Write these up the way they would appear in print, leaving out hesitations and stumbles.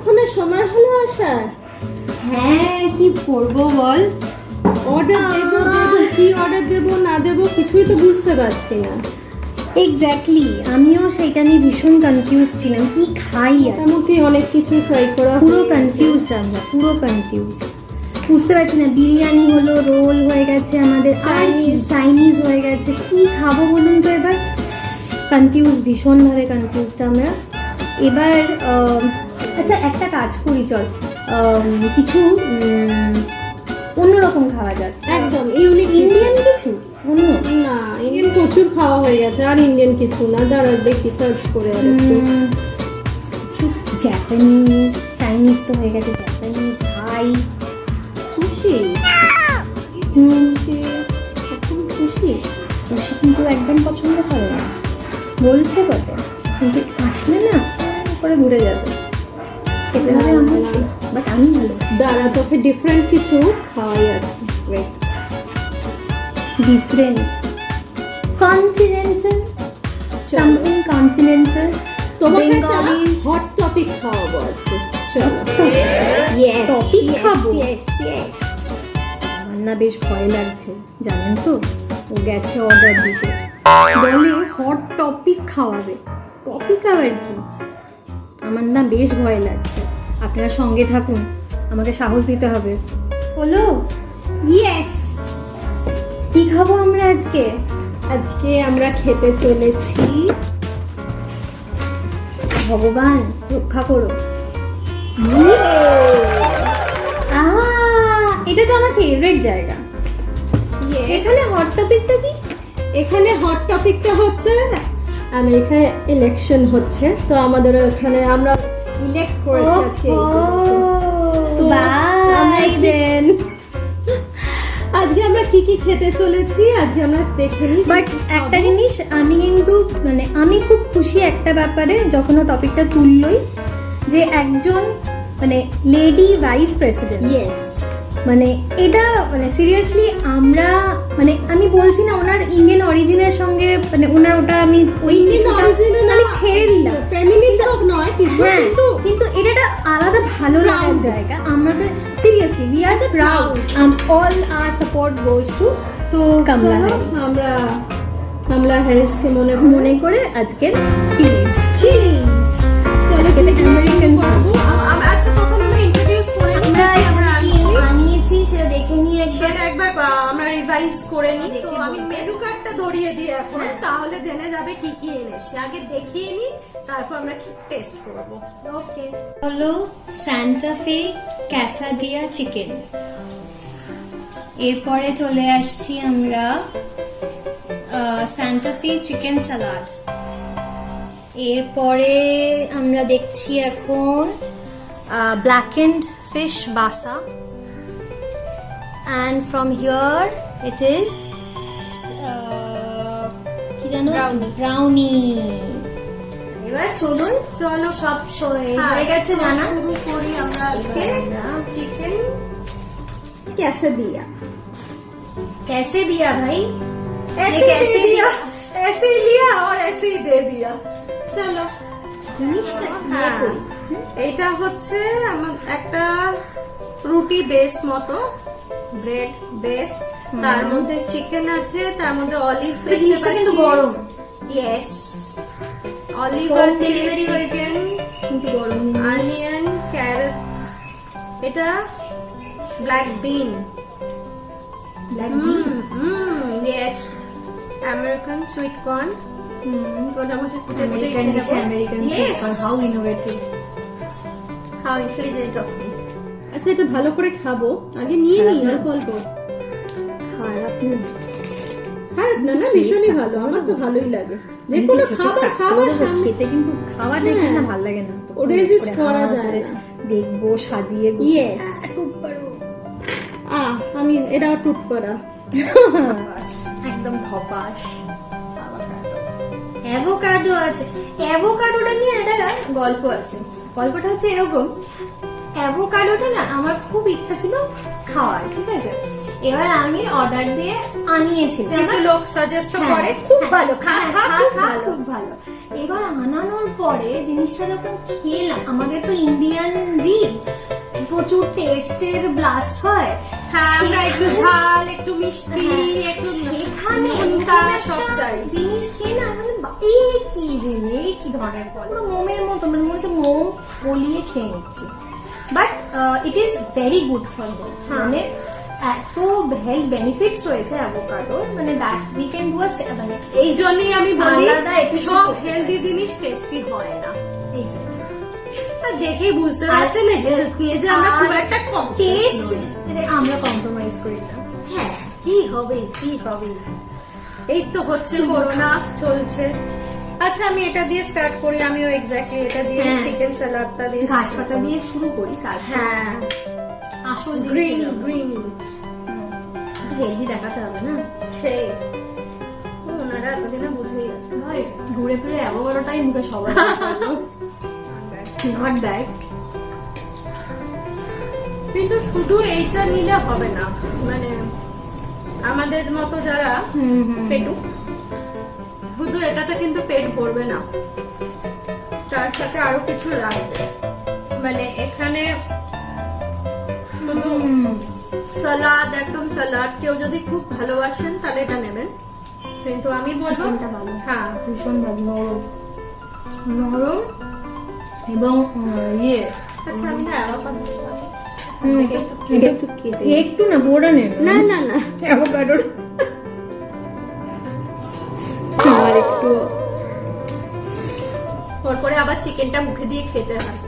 এতক্ষণে সময় হলো আসার? হ্যাঁ, কি করবো বল? অর্ডার দেবো কি অর্ডার দেবো না দেবো কিছুই তো বুঝতে পারছি না। এক্স্যাক্টলি, আমিও সেটা নিয়ে ভীষণ কনফিউজ ছিলাম, কি খাই আর মোটামুটি অনেক কিছুই ট্রাই করা পুরো কনফিউজড, আমরা পুরো কনফিউজ, বুঝতে পারছি না। বিরিয়ানি হলো, রোল হয়ে গেছে আমাদের, চাইনিজ হয়ে গেছে, কি খাবো বলুন তো? এবার কনফিউজ, ভীষণভাবে কনফিউজড আমরা এবার। আচ্ছা একটা কাজ করি, চল কিছু অন্যরকম খাওয়া যাক, একদম ইউনিক ইন্ডিয়ান কিছু অন্য। না, ইন্ডিয়ান প্রচুর খাওয়া হয়ে গেছে, আর ইন্ডিয়ান কিছু না। দাঁড়া দেখি সার্চ করে আর একটু। জাপানিজ, চাইনিজ তো হয়ে গেছে, জাপানিজ, থাই, সুশি। সুশি সুশি কিন্তু একদম পছন্দ করে না, বলছে বটে, কিন্তু আসলে না করে ঘুরে যাবে, খেতে হবে আমাকে, বাট আমি ভালো। দাঁড়া তোকে ডিফারেন্ট কিছু খাওয়াই আছে। Different continental, something continental. তোমাকে একটা হট টপিক খাওয়াবো আজকে, চলো। টপিক খাবো? ইয়েস আমার না বেশ ভয় লাগছে, জানেন তো, ও গেছে অর্ডার দিতে, বলে হট টপিক খাওয়াবে। টপিক আবার কি? আমার না বেশ ভয় লাগছে। আপনারা সঙ্গে থাকুন, আমাকে সাহস দিতে হবে। হলো? ইয়েস। কি খাবো আমরা আজকে? আজকে আমরা খেতে চলেছি, ভগবান রক্ষা করো, এটা তো আমার ফেভারিট জায়গা। এখানে হট টপিকটা কি? এখানে হট টপিকটা হচ্ছে আমেরিকায় ইলেকশন হচ্ছে, তো আমাদের এখানে আমরা ইলেক্ট করেছি আজকে। তো আজকে আমরা কি কি খেতে চলেছি আজকে আমরা দেখে নিই। বাট একটা জিনিস আমি কিন্তু মানে আমি খুব খুশি একটা ব্যাপারে, যখন ও টপিকটা তুললই, যে একজন মানে লেডি ভাইস প্রেসিডেন্ট। ইয়েস, মানে এটা মানে সিরিয়াসলি আমরা মানে আমি বলছি না ওনার ইন্ডিয়ান অরিজিনের সঙ্গে মানে ওনার ওটা আমি ওই আমি ছেড়ে দিলাম, ফেমিনিস্ট নয় কিছু, কিন্তু এটা একটা আলাদা ভালো লাগার জায়গা আমাদের। Seriously we are proud, all our support goes to তো কমলা হ্যারিস। আমরা কমলা হ্যারিসকে মনে করে আজকের চিজ চলো খেলে আমেরিকান করবো। আচ্ছা প্রথমে আমরা ইন্ট্রোডিউস করে আমরা আনিয়েছি সেটা দেখে নিয়ে সেটা একবার আমরা রিভাইজ করে নিই। তো আমি মেনু কার্ডটা ধরিয়ে দিই এখন, তাহলে জেনে যাবে কি কি এনেছি। আগে দেখিয়ে নিই, তারপর আমরা টেস্ট করব। ওকে, হলো সান্টা ফে ক্যাসাডিয়া চিকেন। এরপরে চলে আসছি আমরা সান্টা ফে চিকেন সালাড। এরপরে আমরা দেখছি এখন blackened fish basa, and from here it is কি জানো, brownie. এবার চলো সব হয়ে গেছে জানা, শুরু করি আমরা আজকে চিকেন कैसे दिया भाई, कैसे दिया, ऐसे ही लिया और ऐसे ही दे दिया। চলো জিনিসটা এটা হচ্ছে আমার একটা রুটি বেস মতো, ব্রেড বেস, তার মধ্যে চিকেন আছে, তার মধ্যে অলিভ, জিনিসটা কিন্তু গরম। ইয়েস, অলিভ ডেলিভারি হয়েছে কিন্তু গরম, অনিয়ন, ক্যারট, এটা ব্ল্যাক বিন, ইয়েস, আমেরিকান সুইট কর্ন, আচ্ছা এটা ভালো করে খাবো, আগে নিয়ে নিই অল্প অল্প। খারাপ না না, ভীষণই ভালো, আমার তো ভালোই লাগে। যে কোনো খাবার খেতে কিন্তু খাবার দেখে না ভালো লাগে না, ও রেজিস্ট করা যায় না। দেখবো সাজিয়ে আমি এটা টুটপাড়া একদম ধপাস। অ্যাভোকাডো আছে, অ্যাভোকাডোটা নিয়ে একটা গল্প আছে। গল্পটা হচ্ছে এরকম, অ্যাভোকাডোটা না আমার খুব ইচ্ছা ছিল খাওয়ার, ঠিক আছে, এবার আমি অর্ডার দিয়ে আনিয়েছি, কিছু লোক সাজেস্ট করে খুব ভালো, খুব ভালো। এবার আনানোর পর পরে জিনিসটা যখন খেলাম, আমাদের তো ইন্ডিয়ান জি প্রচুর টেস্টের ব্লাস্ট হয়। হ্যাঁ, আমরা একটু ঝাল, একটু মিষ্টি, একটু সেখানে নুনটা সব চাই। জিনিস খেয়ে না মানে এই কি জিনিস, এই কি ধরনের ফল, পুরো মোমের মতো, মানে মনে হচ্ছে মোম গলিয়ে খেয়ে নিচ্ছি। But it is very good for health, মানে এত হেলথ বেনিফিটস রয়েছে অ্যাভোকাডোর, মানে দ্যাট উই ক্যান ডু মানে এই জন্যই আমি বলি আলাদা episode সব করতে হেলদি জিনিস টেস্টি হয় না। এক্স্যাক্টলি আর দেখেই বুঝতে পারছেন হেলথ নিয়ে যে আমরা খুব একটা কম টেস্ট আমরা কম্প্রোমাইজ করি না। হ্যাঁ, কি হবে কি হবে, এই তো হচ্ছে করোনা চলছে। আচ্ছা, আমি এটা দিয়ে স্টার্ট করি। আমিও এক্স্যাক্টলি এটা দিয়ে হ্যাঁ। চিকেন সালাদটা দিয়ে ঘাস পাতা দিয়ে শুরু করি, তারপর হ্যাঁ আসল গ্রিন জিনিস গ্রিন হেলদি দেখাতে হবে না। সেই ওনারা এতদিনে বুঝেই গেছে। ভাই ঘুরে ফিরে অ্যাভোকাডোটাই মুখে সবার নট ব্যাড। কিন্তু শুধু এইটা নিলে হবে না, মানে আমাদের মতো যারা পেটু, শুধু এটাতে কিন্তু পেট ভরবে না, তার সাথে আরো কিছু লাগবে। মানে এখানে শুধু সালাদ, একদম সালাদ, কেউ যদি খুব ভালোবাসেন তাহলে এটা নেবেন, কিন্তু আমি বলবো চিকেনটা ভালো, হ্যাঁ ভীষণ ভালো, নরম নরম এবং ইয়ে আচ্ছা আমি না অ্যাভোকাডো একটু না পুরোটা নেন না না না অ্যাভোকাডোর আর একটু তারপরে আবার চিকেনটা মুখে দিয়ে খেতে হয়,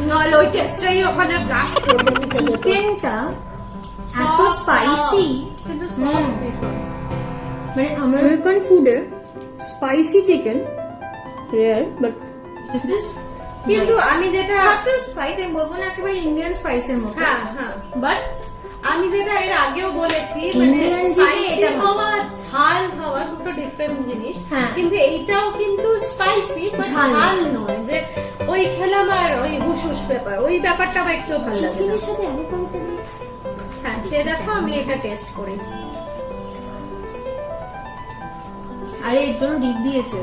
নইলে ওই টেস্টটাই ওখানে ব্রাশ করবে। চিকেনটা এত স্পাইসি, কিন্তু মানে আমেরিকান ফুডে স্পাইসি চিকেন রেয়ার, বাট কিন্তু আমি যেটা স্পাইস আমি বলবো না একেবারে ইন্ডিয়ান স্পাইসের মতো। হ্যাঁ হ্যাঁ বাট আমি যেটা এর আগেও বলেছি, মানে Indian যে স্পাইসি এটা হওয়া ঝাল হওয়া দুটো ডিফারেন্ট জিনিস। হ্যাঁ। কিন্তু এইটাও কিন্তু স্পাইসি বাট ঝাল ঝাল নয়, যে ওই খেলাম আর ওই হুস হুস ব্যাপার, ওই ব্যাপারটা আমার একটু ভালো লাগে না। চিকেনের সাথে অ্যাভোকাডোটা দিয়ে হ্যাঁ, খেয়ে দেখো, আমি এটা টেস্ট করি। আরে এর জন্য ডিপ দিয়েছে,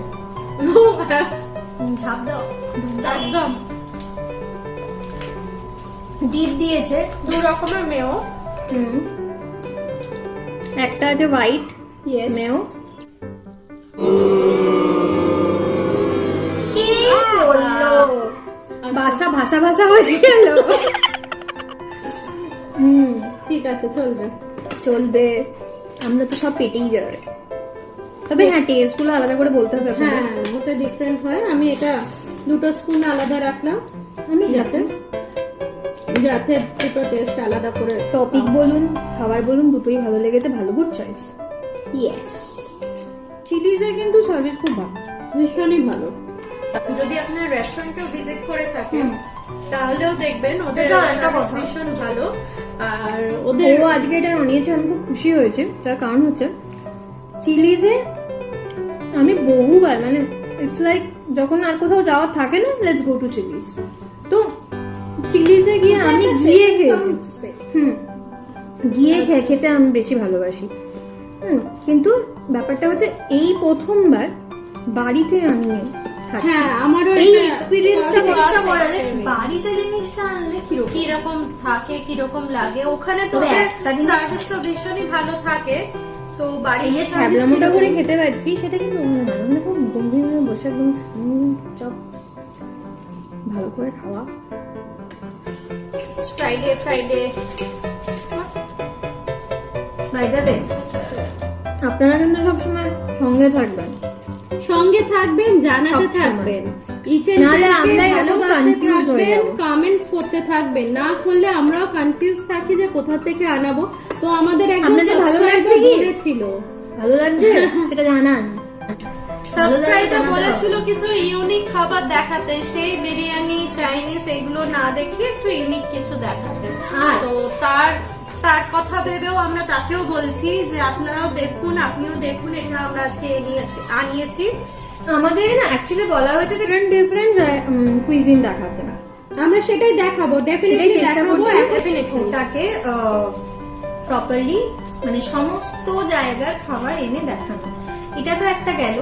ঝাপ দাও, একদম ডিপ দিয়েছে। দু রকমের মেও, একটা আছে হোয়াইট মেও, ভাষা ভাষা ভাষা হয়ে গেল। ঠিক আছে চলবে চলবে, আমরা তো সব পেটেই যাবে। তবে হ্যাঁ, টেস্ট গুলো আলাদা করে বলতে হবে। হ্যাঁ, ওটা ডিফারেন্ট হয়। আমি এটা দুটো স্পুন আলাদা রাখলাম, আমি যাতে যাতে দুটো টেস্ট আলাদা করে। টপিক বলুন, খাবার বলুন, দুটোই ভালো লেগেছে, ভালো, গুড চয়েস। ইয়েস, চিলিজের কিন্তু সার্ভিস খুব ভালো, ভীষণই ভালো। যদি আপনার রেস্টুরেন্টেও ভিজিট করে থাকেন তাহলেও দেখবেন ওদের এটা আরেকটা সার্ভিস কথা। ভীষণ ভালো। আর ওদের ও আজকে এটা বানিয়েছে, আমি খুব খুশি হয়েছে। তার কারণ হচ্ছে চিলিজে আমি বহুবার, মানে ইটস লাইক যখন আর কোথাও যাওয়ার থাকে না, লেটস গো টু চিলিজ, তো চিলিজে গিয়ে আমি গিয়ে খেয়েছি। গিয়ে খেতে আমি বেশি ভালোবাসি। কিন্তু ব্যাপারটা হচ্ছে এই প্রথমবার বাড়িতে আমি খাচ্ছি। হ্যাঁ, আমারও এই এটা এক্সপেরিয়েন্সটা first করা যায়, experience। বাড়িতে জিনিসটা আনলে কিরকম কিরকম থাকে, কিরকম লাগে, ওখানে তো তবে একটা জিনিস- সার্ভিস তো ভীষণই ভালো থাকে। তো বাড়ি এই যে ছ্যাবলামোটা করে খেতে পাচ্ছি সেটা কিন্তু অন্য ভালো, মানে খুব গম্ভীরভাবে বসে একদম চপ ভালো করে খাওয়া। ফ্রাইডে বাই দ্য ওয়ে, আপনারা কিন্তু সবসময় সঙ্গে থাকবেন, সঙ্গে থাকবেন, জানাতে সবসময়। থাকবেন, নাহলে আমরা এরকম confused হয়ে যাবো। কমেন্টস করতে থাকবেন, না করলে আমরাও কনফিউজ থাকি যে কোথা থেকে আনাবো। তো আমাদের একজন আপনাদের ভালো লাগছে সাবস্ক্রাইবার কি? বলেছিল, ভালো লাগছে এটা জানান। সাবস্ক্রাইবার জানাতে বলেছিল হবে। কিছু ইউনিক খাবার দেখাতে, সেই বিরিয়ানি, চাইনিজ এগুলো না দেখিয়ে একটু ইউনিক কিছু দেখাতে। আর তো তার তার কথা ভেবেও আমরা তাকেও বলছি যে আপনারাও দেখুন, আপনিও দেখুন, এটা আমরা আজকে আনিয়েছি। আমাদের না অ্যাকচুয়ালি বলা হয়েছে ডিফারেন্ট ডিফারেন্ট কুইজিন দেখাতে, আমরা সেটাই দেখাবো, সেটাই ডেফিনেটলি চেষ্টা দেখাবো, করছি ডেফিনেটলি। ওটাকে প্রপারলি, মানে সমস্ত জায়গার খাবার এনে দেখানো। এটা তো একটা গেল,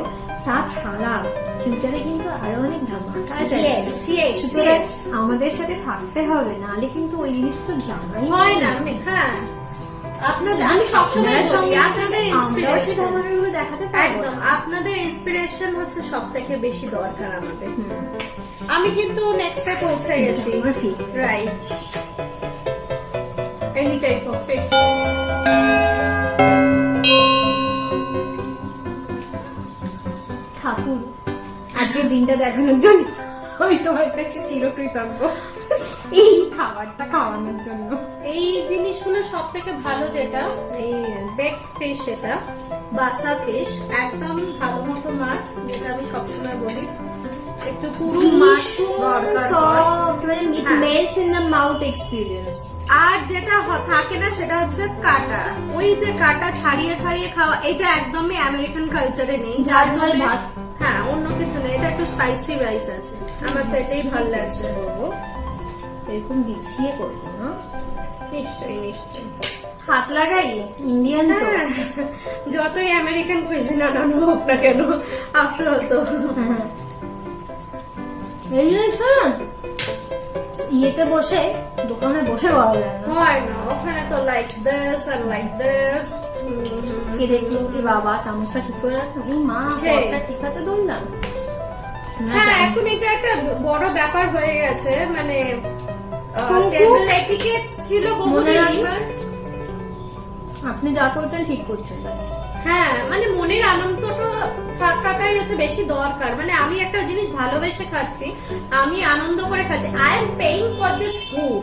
তাছাড়া ফিউচারে কিন্তু আরো অনেক ধামাকা আছে। Yes, yes, সুতরাং yes. আমাদের সাথে থাকতে হবে, নাহলে কিন্তু ওই জিনিসটা জানাই হয় না। হ্যাঁ, আপনাদের আমি সবসময় বলি আপনাদের ইন্সপিরেশন দেখাতে পারবো একদম, আপনাদের ইন্সপিরেশন হচ্ছে সব থেকে বেশি দরকার আমাদের। আমি কিন্তু নেক্সটে পৌঁছে গেছি, right? Any type of fit. Thakur, আজকের দিনটা দেখানোর জন্য আমি তোমার কাছে চিরকৃতজ্ঞ, এই খাবারটা খাওয়ানোর জন্য। এই জিনিসগুলো সব থেকে ভালো যেটা, এই বেকড ফিশ, এটা বাসা ফিশ, একদম ভালো মতো মাছ, যেটা আমি সবসময় বলি একটু পুরো মাছ দরকার হয়। সফট, মানে ইট হ্যাঁ। Melts in the mouth experience. আর যেটা থাকে না সেটা হচ্ছে কাটা, ওই যে কাটা ছাড়িয়ে ছাড়িয়ে খাওয়া, এটা একদমই আমেরিকান কালচারে নেই, যার ঝাল জন্য ভাত। হ্যাঁ অন্য কিছু নেই, এটা একটু স্পাইসি রাইস আছে, আমার তো এটাই ভালো লাগছে। এরকম বিছিয়ে করবো না, নিশ্চয়ই নিশ্চয়ই। হাত লাগাই ইন্ডিয়ান তো। হ্যাঁ, যতই আমেরিকান কুইজিন আনানো হোক না কেন, আফটার অল তো এই জিনিসটা না ইয়েতে বসে, দোকানে বসে বলা যায় না। হয় না, ওখানে তো লাইক দিস আর লাইক দিস। কি দেখলো কি বাবা চামচটা ঠিক করে রাখো, এই মা সেই। পটটা ঠিক হাতে ধরলাম। হ্যাঁ, এখন এটা একটা বড় ব্যাপার হয়ে গেছে, মানে কিন্তু টেবিল এটিকেটস ছিল মনে বহুদিন। রাখবেন, আপনি যা করছেন ঠিক করছেন, ব্যাস। হ্যাঁ, মানে মনের আনন্দটা থাকাটাই হচ্ছে বেশি দরকার। মানে আমি একটা জিনিস ভালোবেসে খাচ্ছি, আমি আনন্দ করে খাচ্ছি, I am paying for this food,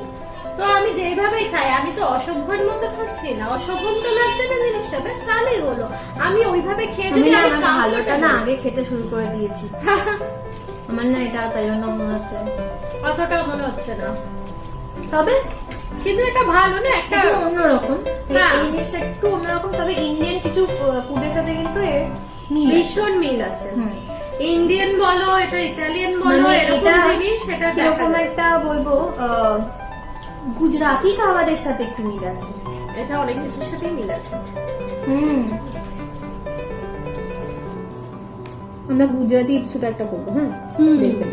তো আমি যেভাবেই খাই, আমি তো অসভ্যের মতো খাচ্ছি না, অসভ্য তো লাগছে না জিনিসটা, বেশ তাহলেই হলো। আমি ওইভাবে খেয়ে আমি যদি না আমি আমার ভালোটা না comfortable- আগে খেতে শুরু করে দিয়েছি। আমার না এটা তাই জন্য মনে হচ্ছে, অতটাও মনে হচ্ছে না, তবে কিন্তু এটা ভালো না একটা। একটু অন্যরকম। হ্যাঁ। এই জিনিসটা একটু অন্যরকম, তবে ইন্ডিয়ান কিছু ফুডের সাথে কিন্তু এর মিল আছে। ভীষণ মিল আছে। হুম। ইন্ডিয়ান বলো, এটা ইটালিয়ান বলো, মানে এরকম এটা জিনিস সেটা দেখা এরকম যায়। একটা বলবো গুজরাটি খাবারের সাথে একটু মিল আছে। এটা অনেক কিছুর সাথেই মিল আছে। আমরা গুজরাটি এপিসোড একটা করবো, হ্যাঁ হুম। দেখবেন।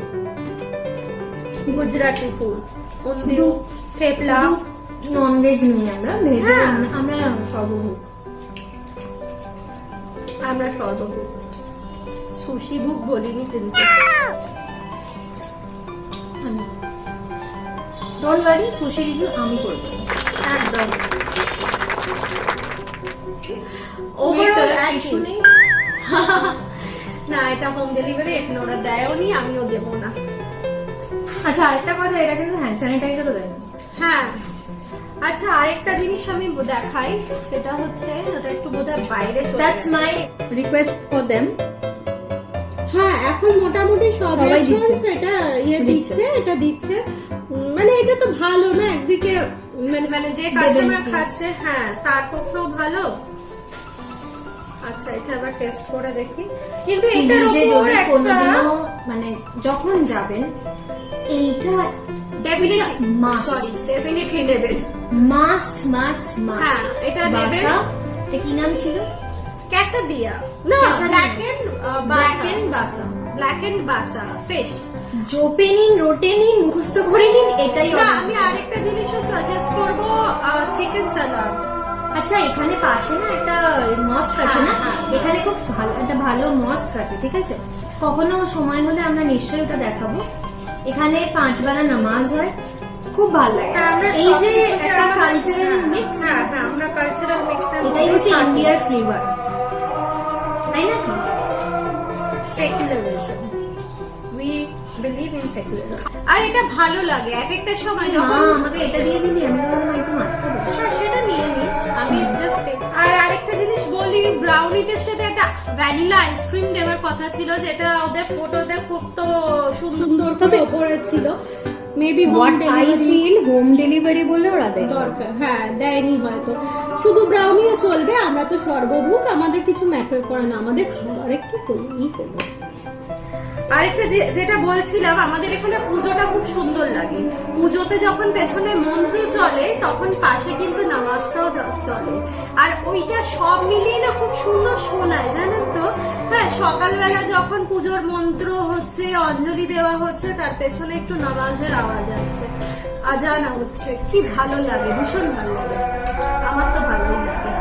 গুজরাটি ফুড, উন্দিউ, থেপলা। ননভেজ নই আমরা, ভেজ। হ্যাঁ। আমরা সর্বভোগ। আমরা সর্বভোগ, সুশি ভোগ বলিনি কিন্তু। ডোন্ট ওয়ারি, সুশি রিভিউ আমি করবো। একদম Overall ওভারঅল issue একই। নেই। না, এটা হোম ডেলিভারি, এখন ওরা দেয়ও নি, আমিও দেবো না। আচ্ছা আরেকটা কথা, এটা কিন্তু হ্যান্ড স্যানিটাইজারও দেয় না। হ্যাঁ, আচ্ছা আরেকটা জিনিস আমি দেখাই, সেটা হচ্ছে ওটা একটু বোধহয় বাইরে চলে দ্যাটস গেছে। My request for them. হ্যাঁ, এখন মোটামুটি সব সবাই রেস্টুরেন্টস দিচ্ছে। এটা দিচ্ছে, এটা দিচ্ছে। মানে এটা তো ভালো না একদিকে, মানে যে কাস্টমার please. খাচ্ছে, হ্যাঁ তার পক্ষেও ভালো। আচ্ছা, এটা আবার টেস্ট করে দেখি, কিন্তু এটার চিলিজে উপর যদি একটা কোনোদিনও মানে যখন যাবেন, এইটা ডেফিনেটলি Must. ডেফিনেটলি নেবেন। মাস্ট মাস্ট হ্যাঁ, মাস্ট। এটা নেবেন। বাসা, এটা কি নাম ছিল? ক্যাসাদিয়া না, Quesadilla। ব্ল্যাক ব্ল্যাক এন্ড বাসা। এন্ড বাসা ফিশ। জোপে নিন, রোটে নিন, মুখস্থ করে নিন, এটাই না, order আমি করুন। আরেকটা জিনিসও সাজেস্ট করবো, চিকেন সালাড। আচ্ছা, এখানে পাশে না একটা মস্ক আছে না, হ্যাঁ, হ্যাঁ। এখানে খুব ভালো একটা ভালো মস্ক আছে, ঠিক আছে? কখনো সময় হলে আমরা নিশ্চয়ই ওটা দেখাবো। এখানে 5 বেলা নামাজ হয়, খুব ভালো লাগে। হ্যাঁ, আমরা এই যে সবকিছুতে একটা আমাদের- কালচারাল হ্যাঁ, মিক্স, হ্যাঁ, হ্যাঁ, আমরা কালচারাল মিক্স, এটাই হচ্ছে ইন্ডিয়ার ফ্লেভার, তাই না? কি secularism, we believe in secularism. আর এটা ভালো লাগে এক একটা সময় মা, যখন, আমাকে এটা দিয়ে দিলি, আমি তোমার একটু মাছ খাবো। হ্যাঁ সেটা নিয়ে নিস, আমি জাস্ট। আর আরেকটা জিনিস বলি, ব্রাউনিটার সাথে একটা ভ্যানিলা আইসক্রিম দেওয়ার কথা ছিল, যেটা ওদের ফটোতে খুব তো সুন্দর করে ওপরে ছিল। Maybe home what I delivery feel, home delivery বলে ওরা দেয়। দরকার, হ্যাঁ দেয়নি হয়তো, শুধু ব্রাউনিও চলবে, আমরা তো সর্বভুক, আমাদের কিছু ম্যাটার করে না, আমাদের খাবার একটু হলেই হলো। আরেকটা যেটা বলছিলাম, আমাদের এখানে পুজোটা খুব সুন্দর লাগে। পুজোতে যখন পেছনে মন্ত্র চলে তখন পাশে কিন্তু নামাজটাও চলে, আর ওইটা সব মিলিয়ে না খুব সুন্দর শোনায়, জানেন তো। হ্যাঁ, সকালবেলা যখন পুজোর মন্ত্র হচ্ছে, অঞ্জলি দেওয়া হচ্ছে, তার পেছনে একটু নামাজের আওয়াজ আসছে, আজান হচ্ছে, কি ভালো লাগে, ভীষণ ভালো লাগে। আমার তো ভালোই লাগে।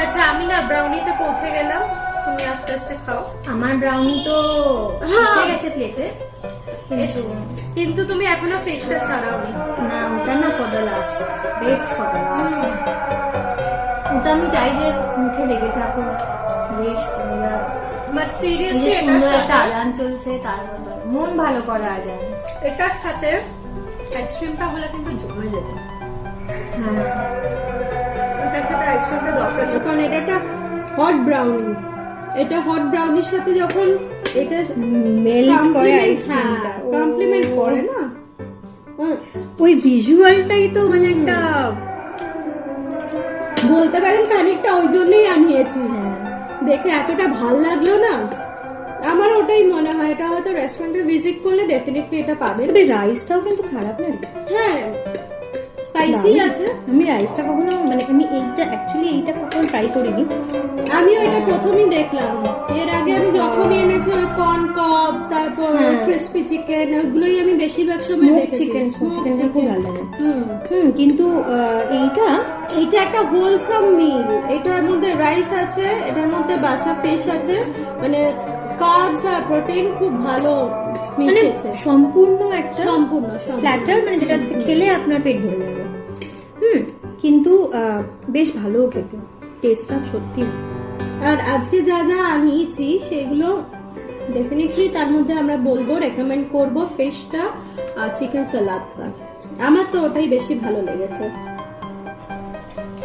আচ্ছা, আমি না ব্রাউনিতে পৌঁছে গেলাম, তুমি আস্তে আস্তে খাও। আমার ব্রাউনি তো এসে গেছে প্লেটে, কিন্তু তুমি এখনো ফিশটা ছাড়াওনি। না, ওটা না for the last, best for the last. ওটা আমি চাই যে মুখে লেগে থাকুক, বেস্ট। বাট সিরিয়াসলি সুন্দর একটা আজান চলছে, তার মধ্যে মন ভালো করা আজান। এটার সাথে আইসক্রিমটা হলে কিন্তু জমে যেত। হ্যাঁ, এটার সাথে আইসক্রিমটা দরকার ছিল, কারণ এটা একটা হট ব্রাউনি। এটা হট ব্রাউনির সাথে যখন এটা মেল্ট করে আইসক্রিমটা, কমপ্লিমেন্ট করে না, ওই ভিজুয়ালটাই তো মানে একটা বলতে পারেন খানিকটা ওই জন্যই আনিয়েছি। দেখে এতটা ভাল লাগলো না, আমার ওটাই মনে হয়। এটা হয়তো রেস্টুরেন্টে ভিজিট করলে ডেফিনেটলি এটা পাবেন। তবে রাইসটাও কিন্তু খারাপ না। হ্যাঁ, স্পাইসি আছে। আমি রাইসটা কখনো মানে আমি এইটা কখনো ট্রাই করিনি। আমিও এটা প্রথমই দেখলাম। এর আগে আমি যখনই এনেছি ওই কর্ন কব, তারপর ক্রিসপি চিকেন, ওগুলোই আমি বেশিরভাগ সময় দেখেছি। চিকেনটা খুব ভালো লাগে। কিন্তু এইটা একটা হোলসাম মিল। এটার মধ্যে রাইস আছে, এটার মধ্যে বাসা ফিশ আছে, মানে কার্বস আর প্রোটিন খুব ভালো মিশেছে। সম্পূর্ণ একটা সম্পূর্ণ প্ল্যাটার, মানে যেটা খেলে আপনার পেট ভরে যাবে। কিন্তু বেশ ভালো খেতে, টেস্টটা সত্যি। আর আজকে যা যা আনিয়েছি সেগুলো ডেফিনেটলি তার মধ্যে আমরা বলবো, রেকমেন্ড করব ফিশটা আর চিকেন সালাদটা। আমার তো ওটাই বেশি ভালো লেগেছে,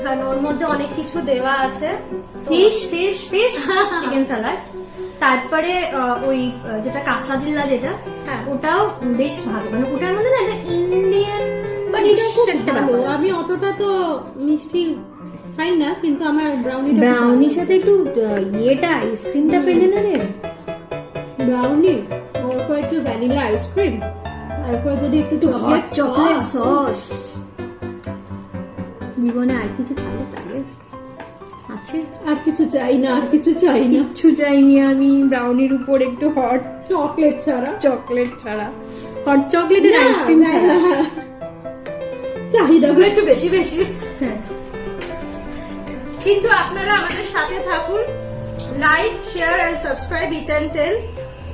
কারণ ওর মধ্যে অনেক কিছু দেওয়া আছে। ফিশ চিকেন সালাড, তারপরে ওই যেটা কাসাদিল্লা, যেটা ওটাও বেশ ভালো। মানে ওটার মধ্যে না একটা ইন্ডিয়ান, আমি অতটা তো মিষ্টি খাই না, কিন্তু আমার ব্রাউনির সাথে একটু আইসক্রিমটা পেলে না রে, ব্রাউনি ওরপর একটু ভ্যানিলা আইসক্রিম, তারপর যদি একটু চকলেট সস। জীবনে আর কিছু ভালো লাগে আছে? আর কিছু চাই না, আর কিছু চাই না, কিচ্ছু চাইনি আমি। ব্রাউনির উপর একটু হট চকলেট ছাড়া হট চকলেটের আইসক্রিম ছাড়া চাহিদাগুলো একটু বেশি বেশি। কিন্তু আপনারা আমাদের সাথে থাকুন, like, share and subscribe it and tell.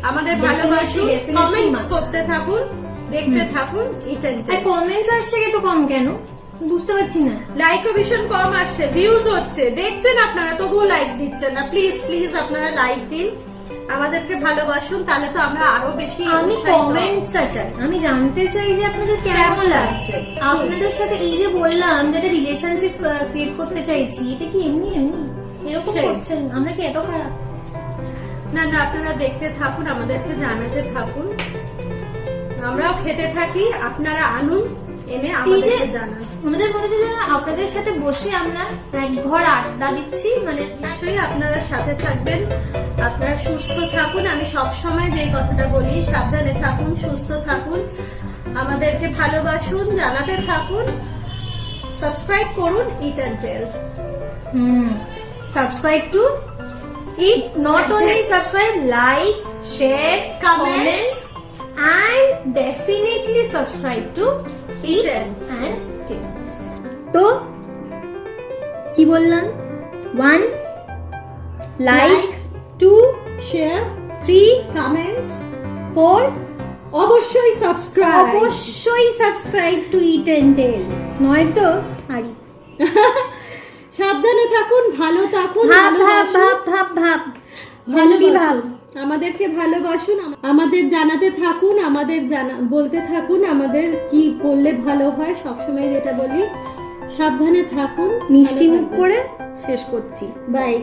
আমাদের ভালোবাসুন, কমেন্টস করতে থাকুন, দেখতে থাকুন ইট এন্ড টেল। কমেন্টস আসছে তো কম কেন বুঝতে পারছি না। লাইকও ভীষণ কম আসছে, ভিউজ হচ্ছে, দেখছেন আপনারা, তবুও লাইক দিচ্ছেন না। প্লিজ প্লিজ আপনারা লাইক দিন, আমাদেরকে ভালোবাসুন, তাহলে তো আমরা আরো বেশি। আমি কমেন্টসটা চাই, আমি জানতে চাই যে আপনাদের কেমন লাগছে। আপনাদের সাথে এই যে বললাম যেটা রিলেশনশিপ ক্রিয়েট করতে চাইছি, এটা কি এমনি এরকম করছেন? আমরা কি এত খারাপ? না, আপনারা দেখতে থাকুন, আমাদেরকে জানাতে থাকুন, আমরাও খেতে থাকি, আপনারা আনুন, এনে আমাদেরকে জানান। আমাদের মনে হচ্ছে যেন আপনাদের সাথে বসে আমরা এক ঘর আড্ডা দিচ্ছি। মানে নিশ্চয়ই আপনারা সাথে থাকবেন, আপনারা সুস্থ থাকুন। আমি সব সময় যে কথাটা বলি, সাবধানে থাকুন, সুস্থ থাকুন, আমাদেরকে ভালোবাসুন, জানাতে থাকুন, সাবস্ক্রাইব করুন it and tell. Subscribe to it, not only subscribe, like, share, comment and definitely subscribe to Eat and Tell. তো কি বললাম? 1 like, 2 share, 3 comments, 4 অবশ্যই subscribe to Eat and Tell, নয়তো আরি। সাবধানে থাকুন, ভালো থাকুন, ভাব আমাদেরকে ভালোবাসুন, আমাদের জানাতে থাকুন, আমাদের বলতে থাকুন আমাদের কি করলে ভালো হয়। সবসময় যেটা বলি, সাবধানে থাকুন, মিষ্টি মুখ করে শেষ করছি। বাই।